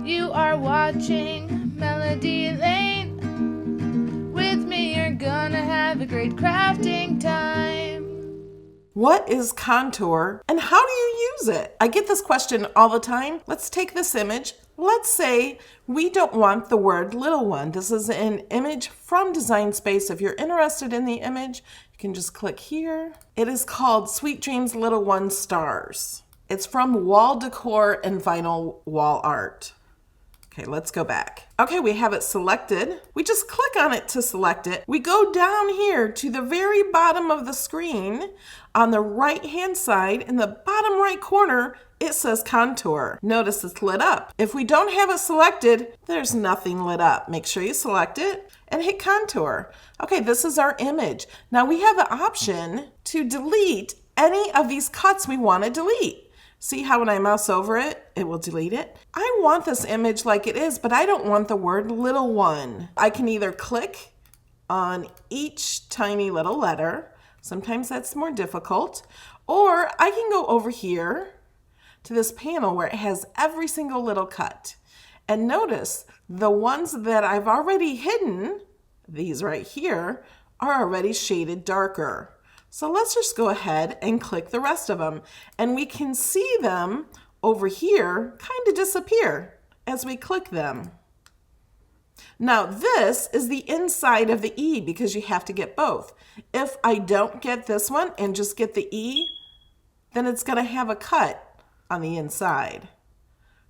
You are watching Melody Lane. With me, you're gonna have a great crafting time. What is contour and how do you use it? I get this question all the time. Let's take this image. Let's say we don't want the word little one. This is an image from Design Space. If you're interested in the image, you can just click here. It is called Sweet Dreams Little One Stars. It's from Wall Decor and Vinyl Wall Art. Okay, let's go back. Okay, we have it selected. We just click on it to select it. We go down here to the very bottom of the screen. On the right-hand side, in the bottom right corner, it says contour. Notice it's lit up. If we don't have it selected, there's nothing lit up. Make sure you select it and hit contour. Okay, this is our image. Now we have the option to delete any of these cuts we want to delete. See how when I mouse over it, it will delete it? I want this image like it is, but I don't want the word little one. I can either click on each tiny little letter. Sometimes that's more difficult. Or I can go over here to this panel where it has every single little cut. And notice the ones that I've already hidden, these right here, are already shaded darker. So let's just go ahead and click the rest of them. And we can see them over here kind of disappear as we click them. Now this is the inside of the E because you have to get both. If I don't get this one and just get the E, then it's going to have a cut on the inside.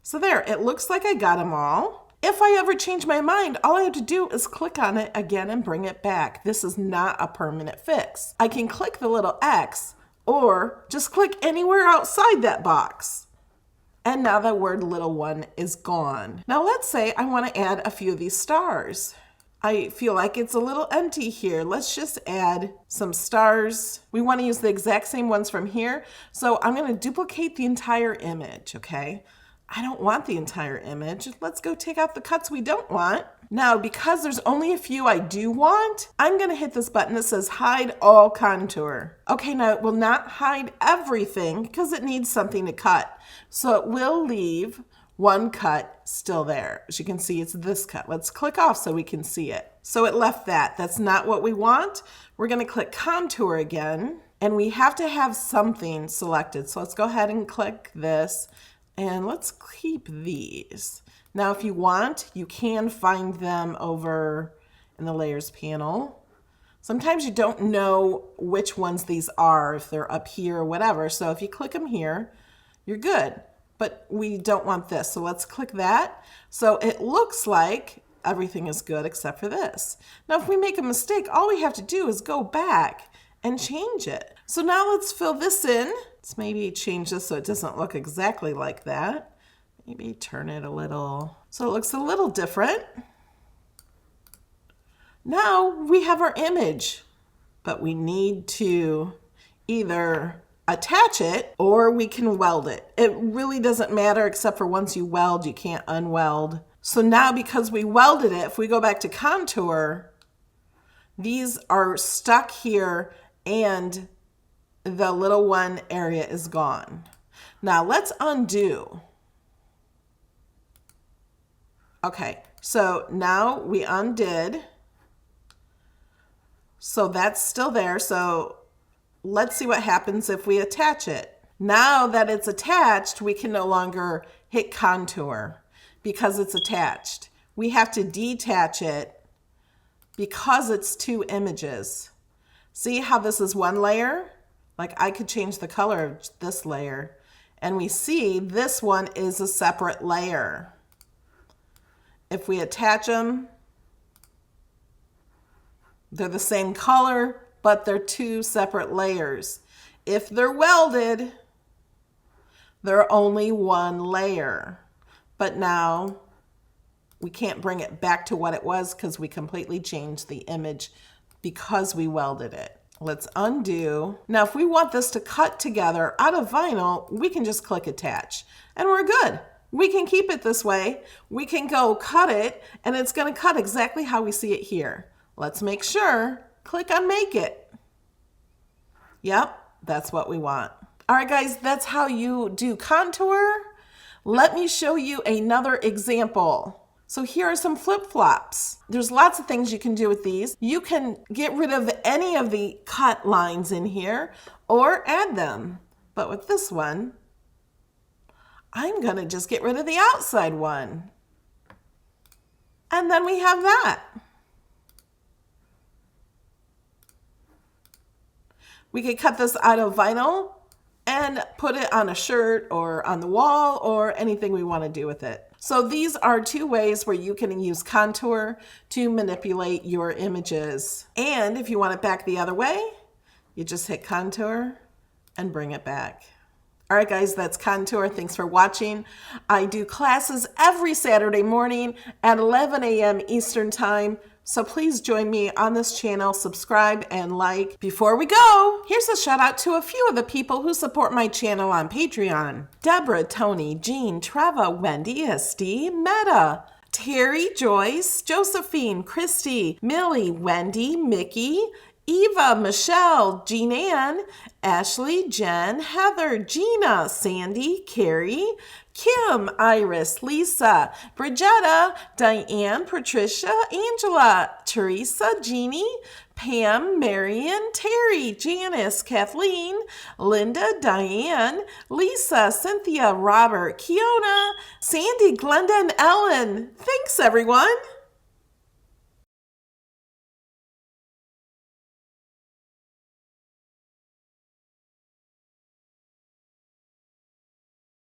So there, it looks like I got them all. If I ever change my mind, all I have to do is click on it again and bring it back. This is not a permanent fix. I can click the little X or just click anywhere outside that box. And now the word little one is gone. Now let's say I want to add a few of these stars. I feel like it's a little empty here. Let's just add some stars. We want to use the exact same ones from here. So I'm going to duplicate the entire image, okay? I don't want the entire image. Let's go take out the cuts we don't want. Now, because there's only a few I do want, I'm going to hit this button that says hide all contour. Okay, now it will not hide everything because it needs something to cut. So it will leave one cut still there. As you can see, it's this cut. Let's click off so we can see it. So it left that. That's not what we want. We're going to click contour again, and we have to have something selected. So let's go ahead and click this. And let's keep these. Now, if you want, you can find them over in the layers panel. Sometimes you don't know which ones these are, if they're up here or whatever. So if you click them here, you're good. But we don't want this. So let's click that. So it looks like everything is good except for this. Now, if we make a mistake, all we have to do is go back and change it. So now let's fill this in. Let's maybe change this so it doesn't look exactly like that. Maybe turn it a little so it looks a little different. Now we have our image, but we need to either attach it or we can weld it. It really doesn't matter except for once you weld, you can't unweld. So now because we welded it, if we go back to contour, these are stuck here and the little one area is gone. Now let's undo. Okay, so now we undid. So that's still there. So let's see what happens if we attach it. Now that it's attached, we can no longer hit contour because it's attached. We have to detach it because it's two images. See how this is one layer? Like I could change the color of this layer and we see this one is a separate layer. If we attach them, they're the same color, but they're two separate layers. If they're welded, they're only one layer. But now we can't bring it back to what it was because we completely changed the image because we welded it. Let's undo. Now, if we want this to cut together out of vinyl, we can just click attach and we're good. We can keep it this way. We can go cut it and it's going to cut exactly how we see it here. Let's make sure. Click on make it. Yep, that's what we want. All right, guys, that's how you do contour. Let me show you another example. So here are some flip-flops. There's lots of things you can do with these. You can get rid of any of the cut lines in here or add them. But with this one, I'm going to just get rid of the outside one. And then we have that. We could cut this out of vinyl and put it on a shirt or on the wall or anything we want to do with it. So these are two ways where you can use contour to manipulate your images. And if you want it back the other way, you just hit contour and bring it back. All right, guys, that's contour. Thanks for watching. I do classes every Saturday morning at 11 a.m. Eastern Time. So please join me on this channel, subscribe and like. Before we go, here's a shout out to a few of the people who support my channel on Patreon. Deborah, Tony, Jean, Treva, Wendy, SD, Meta, Terry, Joyce, Josephine, Christy, Millie, Wendy, Mickey, Eva, Michelle, Jean Ann, Ashley, Jen, Heather, Gina, Sandy, Carrie, Kim, Iris, Lisa, Bridgetta, Diane, Patricia, Angela, Teresa, Jeannie, Pam, Marion, Terry, Janice, Kathleen, Linda, Diane, Lisa, Cynthia, Robert, Kiona, Sandy, Glenda, and Ellen. Thanks, everyone.